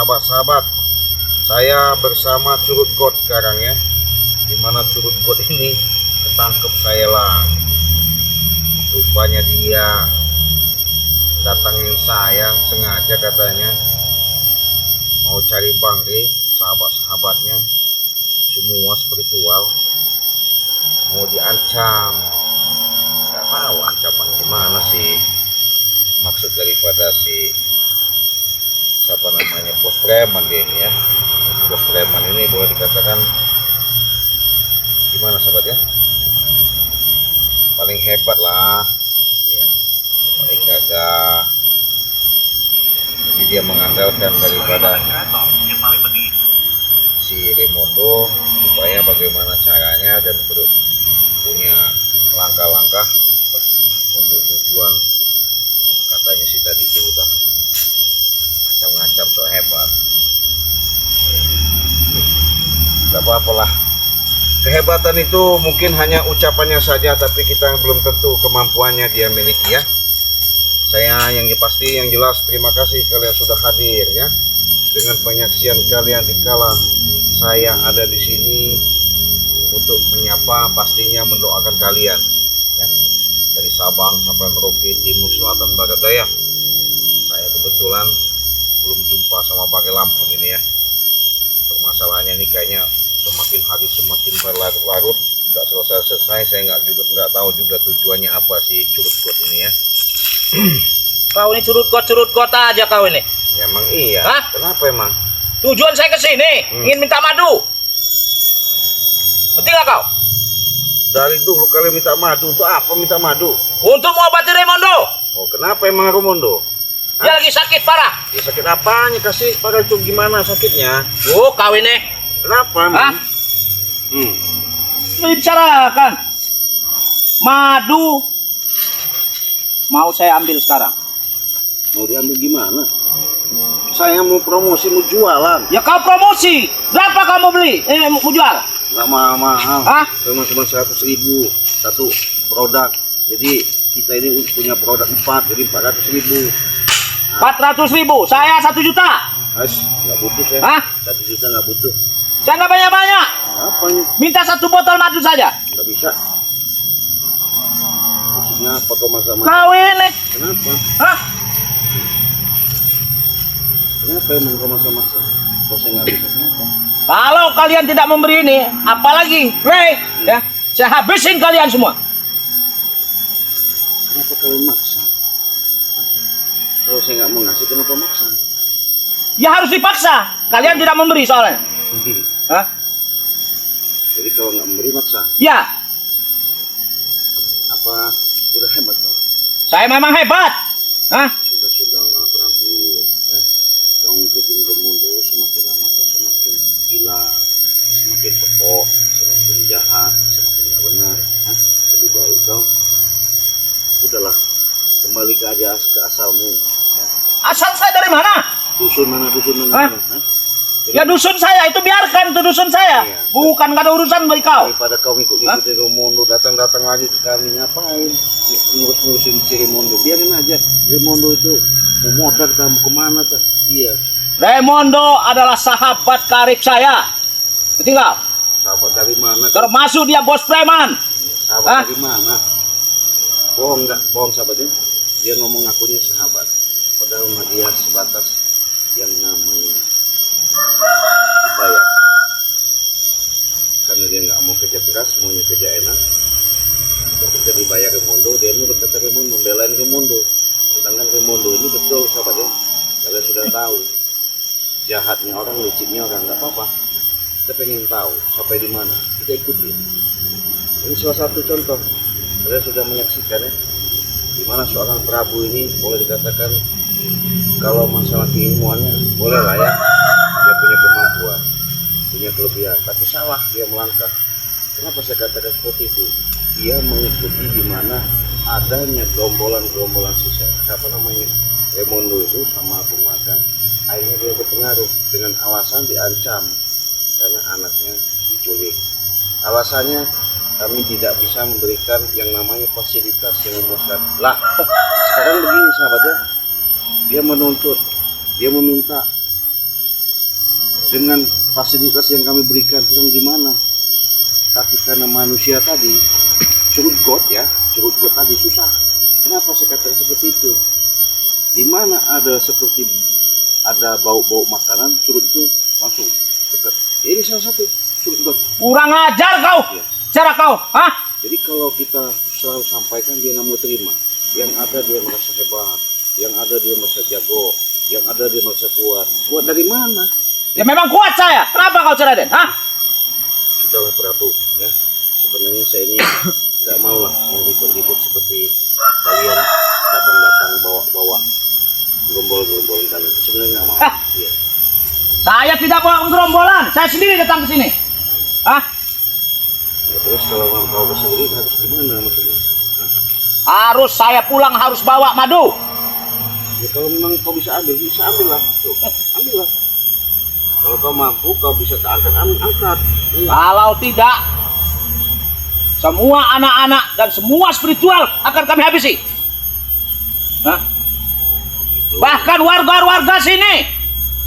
sahabat-sahabat, saya bersama Curut God sekarang ya. Dimana Curut God ini ketangkep saya lah. Rupanya dia datangin saya sengaja, katanya mau cari Bangke, sahabat-sahabatnya semua spiritual, mau diancam. Nggak tahu ancaman gimana sih, maksud daripada si siapa namanya, bos preman dia ini ya. Bos preman ini boleh dikatakan gimana sahabat ya, paling hebat lah ya, paling gagah. Jadi dia mengandalkan daripada si Raymondo supaya bagaimana caranya dan punya langkah-langkah untuk tujuan, katanya sih tadi itu udah ngacam-ngacam sok hebat. Gak apa-apalah, kehebatan itu mungkin hanya ucapannya saja, tapi kita belum tentu kemampuannya dia miliki ya. Saya yang pasti yang jelas terima kasih kalian sudah hadir ya, dengan penyaksian kalian dikala saya ada di sini untuk menyapa, pastinya mendoakan kalian ya, dari Sabang sampai Merauke, timur, selatan, barat, daya. Saya kebetulan belum jumpa sama Bangke Lampung ini ya. Permasalahannya ini kayaknya semakin hari semakin berlarut-larut, nggak selesai-selesai. Saya nggak tahu juga tujuannya apa si Curut God ini ya. Kau ini curut got aja kau ini. Ya, emang iya. Hah? Kenapa emang? Tujuan saya ke sini ingin minta madu. Betul nggak kau? Dari dulu kalian minta madu, untuk apa minta madu? Untuk mengobati Raymondo. Oh, kenapa emang Raymondo? Dia lagi sakit parah. Ya, sakit apanya? Kasih pada itu gimana sakitnya? Oh, kau ini. Kenapa emang? Hah? Dibicarakan. Madu mau saya ambil sekarang. Mau diambil gimana? Saya mau promosi, mau jualan. Ya kau promosi. Berapa kamu beli? Mau jual? Nggak mahal-mahal. Hah? Cuma 100.000 satu produk. Jadi kita ini punya produk 4, jadi 400.000. 400.000. Saya 1 juta. Nggak butuh saya. Hah? 1 juta nggak butuh. Saya nggak banyak-banyak. Apa ini? Minta 1 botol madu saja. Nggak bisa. Maksudnya apa kau masa-masa? Kau ini. Kenapa? Hah? Kenapa emang kau masa-masa? Kau saya nggak bisa, kenapa? Kalau kalian tidak memberi ini, apalagi Ray, ya, saya habisin kalian semua. Kenapa kalian maksa? Hah? Kalau saya nggak mau ngasih, kenapa maksa? Ya harus dipaksa. Kalian tidak memberi soalnya. Hah? Jadi kalau nggak memberi maksa? Ya, Apa udah hebat kau? saya memang hebat. Hah? Sudah nggak berambut, ya? Kau ngikutin Raymondo, semakin lama kau semakin gila, semakin pekok, semakin jahat, semakin nggak benar. Hah? Lebih baik kau udahlah kembali ke asalmu. Ya. Asal saya dari mana? Dusun mana? Hah? Hah? Ya dusun saya itu biarkan, itu dusun saya. Iya. Bukan gak ada urusan bagi kau. Daripada kau ngikutin Raymondo, datang lagi ke kami, ngapain ngurus-ngurusin si Raymondo? Biarin aja, Raymondo itu mau modal kita mau kemana tuh? Iya. Raymondo adalah sahabat karib saya. Betul nggak? Sahabat dari mana? Termasuk dia bos preman. Sahabat Hah? dari mana? Bohong nggak? Bohong sahabatnya. Dia ngomong ngakunya sahabat. Padahal mah dia sebatas yang namanya dibayar. Karena dia nggak mau kerja keras, maunya kerja enak. Ketika dibayar Raymondo, dia nurut kata Raymondo, membelain Raymondo. Sedangkan Raymondo ini betul sahabatnya. Kalian sudah tahu jahatnya orang, liciknya orang, nggak apa-apa. Kita pengen tahu sampai di mana, kita ikutin. Ini salah satu contoh. Kalian sudah menyaksikan ya, di mana seorang Prabu ini boleh dikatakan kalau masalah keilmuannya boleh lah ya, dia punya kemampuan, punya kelebihan, tapi salah dia melangkah. Kenapa saya katakan seperti itu? Dia mengikuti di mana adanya gerombolan siapa namanya Raymondo itu sama Agung Mada. Akhirnya dia berpengaruh dengan alasan diancam karena anaknya diculik. Alasannya kami tidak bisa memberikan yang namanya fasilitas yang memuaskan. Lah, sekarang begini sahabat ya, dia menuntut, dia meminta dengan fasilitas yang kami berikan kurang gimana. Tapi karena manusia tadi curut got tadi susah. Kenapa saya katakan seperti itu? Di mana ada seperti ada bau-bau makanan, curut itu langsung dekat. Ini salah satu curut got. Kurang ajar kau. Ya. Cara kau, hah? Jadi kalau kita selalu sampaikan dia nggak mau terima. Yang ada dia merasa hebat, yang ada dia merasa jago, yang ada dia merasa kuat. Kuat dari mana? Ya memang kuat saya. Kenapa kau cerai, Den? Hah? Sudahlah Prabu, ya. Sebenarnya saya ini nggak mau lah yang ribut-ribut seperti kalian datang-datang bawa-bawa gerombol-gerombol kalian. Sebenarnya nggak mau. Iya. Saya tidak bawa gerombolan. Saya sendiri datang ke sini. Hah? Ya, terus kalau kau sendiri harus gimana maksudnya? Hah? Harus saya pulang harus bawa madu. Ya kalau memang kau bisa ambil lah. Tuh, ambil lah. Kalau kau mampu, kau bisa angkat, angkat. Iya. Kalau tidak, semua anak-anak dan semua spiritual akan kami habisi. Hah? Bahkan warga-warga sini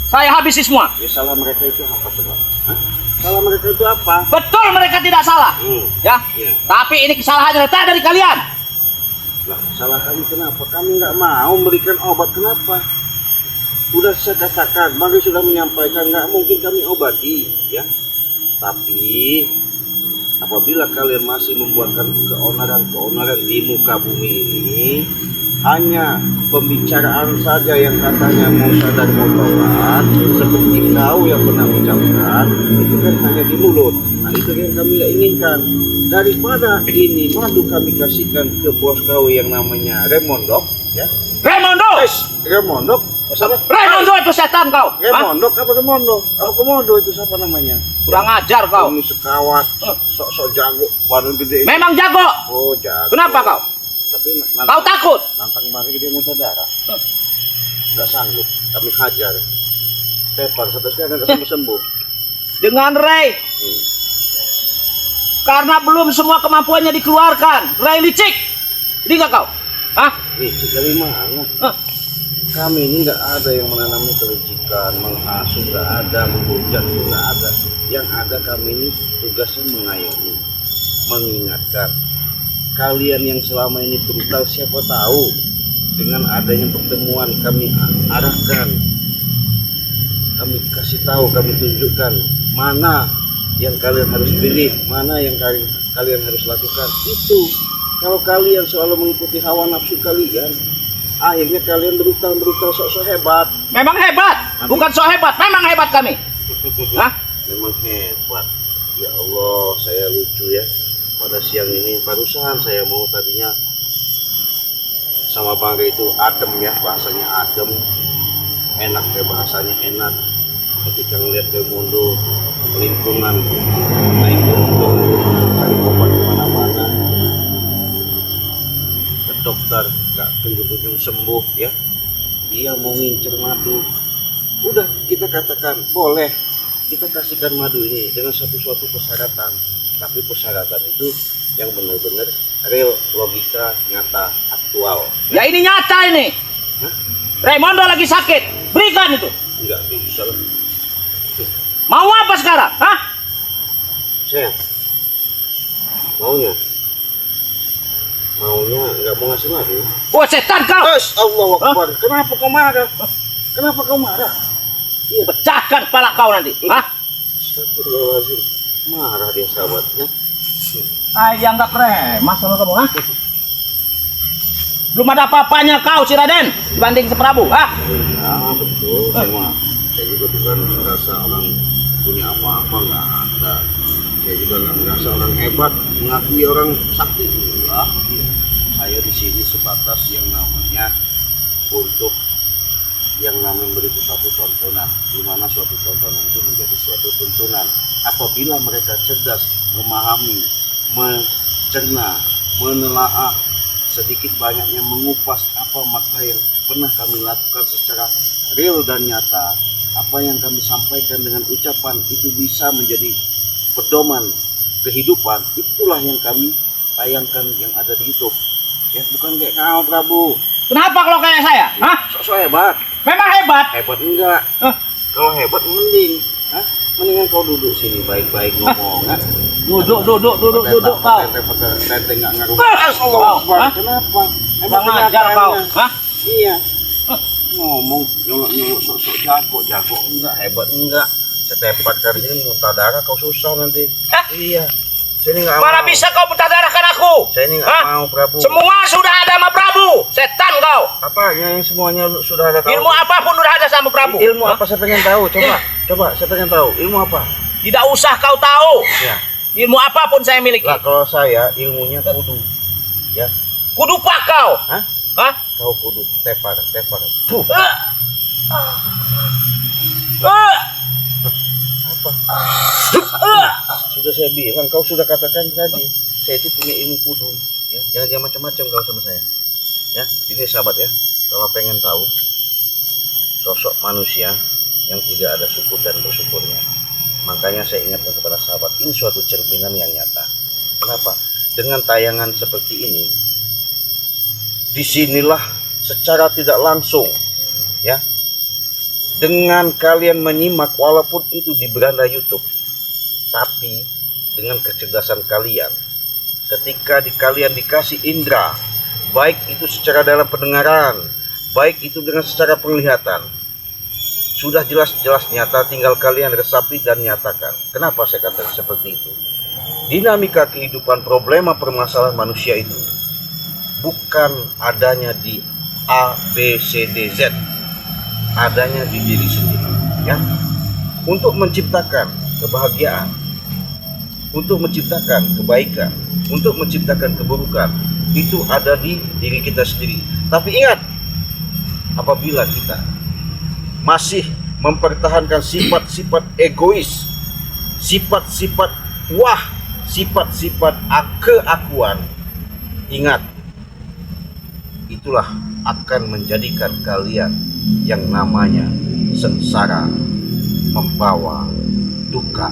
saya habisi semua. Ya salah mereka itu apa coba? Hah? Salah mereka itu apa? Betul mereka tidak salah. Ya. Iya. Tapi ini kesalahannya datang dari kalian. Lah, salah kami kenapa? Kami nggak mau memberikan obat, kenapa? Udah saya katakan, Bang sudah menyampaikan nggak mungkin kami obati, ya. Tapi apabila kalian masih membuatkan keonaran di muka bumi ini, hanya pembicaraan saja yang katanya mau sadar mau tobat, seperti kau yang pernah ucapkan, itu kan hanya di mulut. Nah itu yang kami nggak inginkan. Daripada ini madu kami kasihkan ke bos kau yang namanya Remondok, ya. Raimondo! Remondok, siapa? Raimondo itu setan kau. Hah? Remondok apa Remondo? Apa Komodo itu siapa namanya? Kurang ajar kau. Kami sekawat, sok-sok jago, badan gede. Memang jago. Oh jago. Kenapa kau? Tapi Kau takut? nantang mari dia muntah darah. Nggak sanggup, kami hajar. Tepar sampai sekarang nggak sembuh-sembuh. Dengan Ray. Karena belum semua kemampuannya dikeluarkan. Ray licik. Jadi nggak kau? Hah? Licik dari mana? Hah? Kami ini nggak ada yang menanami kelicikan, mengasuh nggak ada, menghujat nggak ada. Yang ada kami ini tugasnya mengayomi, mengingatkan. Kalian yang selama ini brutal siapa tahu dengan adanya pertemuan kami arahkan, kami kasih tahu, kami tunjukkan mana yang kalian harus pilih, mana yang kalian harus lakukan. Itu kalau kalian selalu mengikuti hawa nafsu kalian, akhirnya kalian brutal sok-sok hebat. Memang hebat. Bukan so hebat. Memang hebat kami. Hah? Memang hebat. Ya Allah, saya lucu ya. Pada siang ini barusan saya mau tadinya sama Bang Ray itu adem ya, bahasanya adem, enak ya bahasanya enak. Ketika ngeliat Raimundo lingkungan naik gunung cari obat kemana-mana, ke dokter nggak kunjung-kunjung sembuh ya, dia mau ngincer madu. Udah kita katakan boleh kita kasihkan madu ini dengan suatu persyaratan. Tapi persyaratan itu yang benar-benar real, logika, nyata, aktual. Ya ini nyata ini. Hah? Raimondo lagi sakit. Berikan itu. Enggak bisa lah. Mau apa sekarang? Hah? Saya maunya nggak mau ngasih madu. Oh setan kau. Allahu Akbar. Kenapa kau marah? Kenapa kau marah? Iya. Pecahkan kepala kau nanti. Hah? Astagfirullahaladzim. Marah dia sahabatnya. Dianggap remah sama kamu, ha? Belum ada apa-apanya kau, si Raden, dibanding si Prabu, ha? Ya, betul. Saya juga bukan merasa orang punya apa-apa, nggak ada. Saya juga nggak merasa orang hebat, mengakui orang sakti. Enggak. Saya di sini sebatas yang namanya untuk yang namanya memberi suatu tontonan, di mana suatu tontonan itu menjadi suatu tuntunan. Apabila mereka cerdas, memahami, mencerna, menelaah, sedikit banyaknya mengupas apa makna yang pernah kami lakukan secara real dan nyata, apa yang kami sampaikan dengan ucapan itu bisa menjadi pedoman kehidupan, itulah yang kami tayangkan yang ada di YouTube. Ya, bukan kayak kau, Prabu. Kenapa kalau kayak saya? Hah? Sok-sok hebat. Memang hebat. Hebat enggak. Hah? Kalau hebat mending Hah? Mendingan kau duduk sini baik-baik ngomong. Hah? Duduk kau. Tete nggak ngaruh. Hah? Kenapa? Kurang ajar kau. Hah? Iya. Ngomong nyolok sok-sok jago enggak, hebat enggak. Setepat kali ini muntah darah kau susah nanti. Iya. Saya ini nggak mau. Mana bisa kau muntah darahkan aku? Saya ini nggak mau, Prabu. Semua sudah ada sama Prabu. Setan kau. Apanya yang semuanya sudah ada tahu? Ilmu apapun sudah ada sama Prabu. Ilmu apa saya pengen tahu? Coba saya pengen tahu. Ilmu apa? Tidak usah kau tahu. Ya. Ilmu apapun saya miliki. Lah kalau saya ilmunya kudu. Ya. Kudu pak kau. Hah? Hah? Kau kudu tepar. Puh. Apa? Sudah saya bilang, kau sudah katakan tadi, saya itu punya ilmu kudu. Ya, jangan macam-macam kau sama saya. Ya, ini sahabat ya. Kalau pengen tahu sosok manusia yang tidak ada syukur dan bersyukurnya, makanya saya ingatkan kepada sahabat, ini suatu cerminan yang nyata. Kenapa? Dengan tayangan seperti ini, disinilah secara tidak langsung, ya, dengan kalian menyimak walaupun itu di beranda YouTube, tapi dengan kecerdasan kalian, ketika kalian dikasih indera, baik itu secara dalam pendengaran, baik itu dengan secara penglihatan, sudah jelas-jelas nyata, tinggal kalian resapi dan nyatakan. Kenapa saya katakan seperti itu? Dinamika kehidupan, problema permasalahan manusia itu bukan adanya di A, B, C, D, Z, adanya di diri sendiri, ya. Untuk menciptakan kebahagiaan, untuk menciptakan kebaikan, untuk menciptakan keburukan, itu ada di diri kita sendiri. Tapi ingat, apabila kita masih mempertahankan sifat-sifat egois, sifat-sifat wah, sifat-sifat keakuan, ingat, itulah akan menjadikan kalian yang namanya sengsara, membawa duka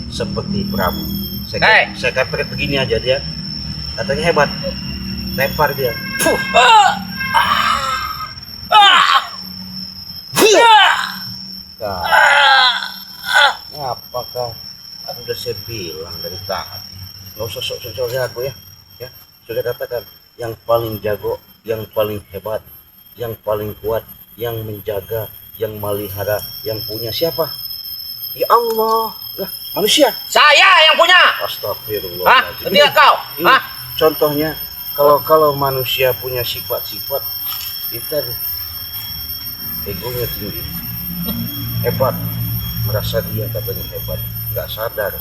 seperti Prabu. Saya katakan begini aja, dia katanya hebat, tepar dia. Apakah udah saya bilang dari tadi, nggak usah sok-sok jago ya. Sudah katakan, yang paling jago, yang paling hebat, yang paling kuat, yang menjaga, yang melihara, yang punya siapa? Ya Allah. Lah, manusia. Saya yang punya. Astagfirullah. Hah? Ketika kau? Hah? Contohnya, kalau manusia punya sifat-sifat, kita egonya tinggi, hebat, merasa dia katanya hebat, nggak sadar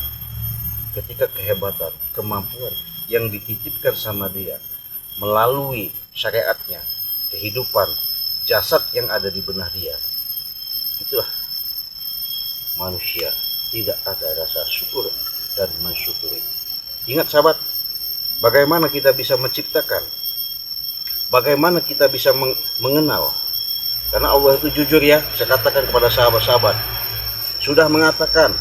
ketika kehebatan, kemampuan yang dititipkan sama dia melalui syariatnya, kehidupan, jasad yang ada di benah dia, itulah manusia tidak ada rasa syukur dan mensyukuri. Ingat sahabat, bagaimana kita bisa menciptakan, bagaimana kita bisa mengenal, karena Allah itu jujur ya. Saya katakan kepada sahabat-sahabat, sudah mengatakan,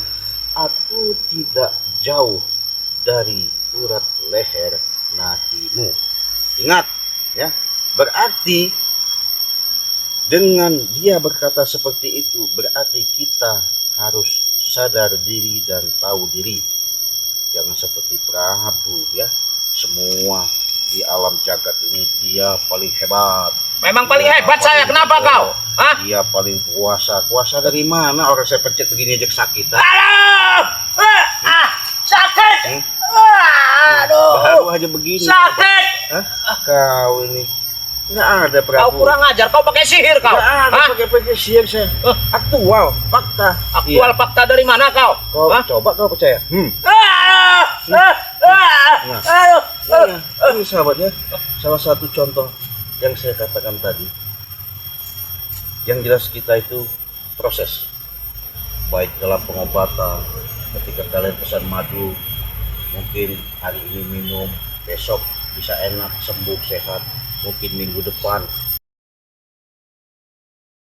aku tidak jauh dari urat leher nadimu. Ingat ya, berarti dengan dia berkata seperti itu, berarti kita harus sadar diri dan tahu diri. Jangan seperti Prabu ya, semua di alam jagat ini dia paling hebat. Memang paling hebat saya, kenapa kau? Hah? Dia paling puasa. Puasa dari mana? Orang saya pencet begini aja sakit. Aduh! Sakit! Aduh! Baru aja begini. Sakit! Hah? Kau ini nggak ada Prabu. Kau kurang ajar, kau pakai sihir kau. Nggak ada pakai sihir saya. Aktual, fakta. Aktual fakta dari mana kau? Kau coba kau percaya? Ini sahabatnya, salah satu contoh yang saya katakan tadi. Yang jelas kita itu proses, baik dalam pengobatan. Ketika kalian pesan madu, mungkin hari ini minum, besok bisa enak, sembuh, sehat. Mungkin minggu depan